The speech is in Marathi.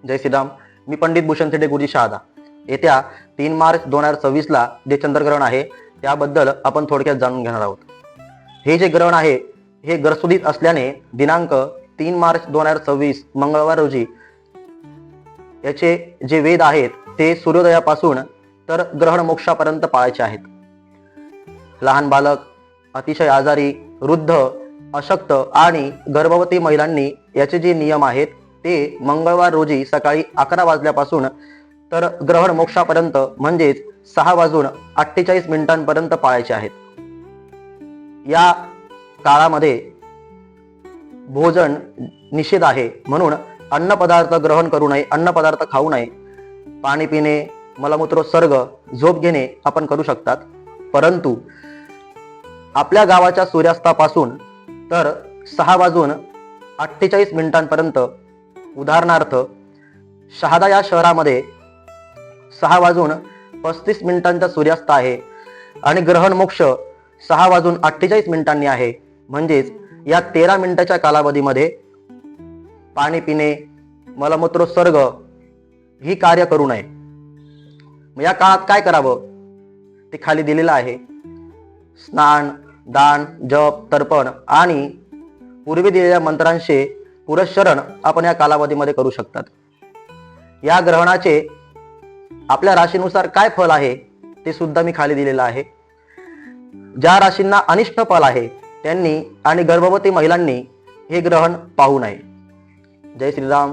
जय श्रीराम. मी पंडित भूषण थेटे गुरुजी शहादा. येत्या 3 मार्च 2026 जे चंद्रग्रहण आहे त्याबद्दल आपण थोडक्यात जाणून घेणार आहोत. हे जे ग्रहण आहे हे ग्रसुदीत असल्याने दिनांक 3 मार्च 2026 मंगळवार रोजी याचे जे वेद आहेत ते सूर्योदयापासून तर ग्रहण मोक्षापर्यंत पाळायचे आहेत. लहान बालक, अतिशय आजारी, वृद्ध, अशक्त आणि गर्भवती महिलांनी याचे जे नियम आहेत ते मंगळवार रोजी सकाळी 11 वाजल्यापासून तर ग्रहण मोक्षापर्यंत म्हणजेच 6:48 पाळायचे आहेत. या काळामध्ये भोजन निषेध आहे म्हणून अन्न पदार्थ ग्रहण करू नये, अन्न पदार्थ खाऊ नये. पाणी पिणे, मलमूत्रोत्सर्ग, झोप घेणे आपण करू शकतात. परंतु आपल्या गावाच्या सूर्यास्तापासून तर 6:48 उदाहरणार्थ शहादा या शहरामध्ये 6:35 सूर्यास्त आहे आणि ग्रहण मोक्ष 6:48 आहे. म्हणजेच या 13 मिनिटाच्या कालावधीमध्ये पाणी पिणे, मलमूत्रोत्सर्ग ही कार्य करू नये. मग या काळात काय करावं ते खाली दिलेलं आहे. स्नान, दान, जप, तर्पण आणि पूर्वी दिलेल्या मंत्रांचे पुरस्चरण आपण या कालावधीमध्ये करू शकतात. या ग्रहणाचे आपल्या राशीनुसार काय फल आहे ते सुद्धा मी खाली दिलेलं आहे. ज्या राशींना अनिष्ट फल आहे त्यांनी आणि गर्भवती महिलांनी हे ग्रहण पाहू नये. जय श्रीराम.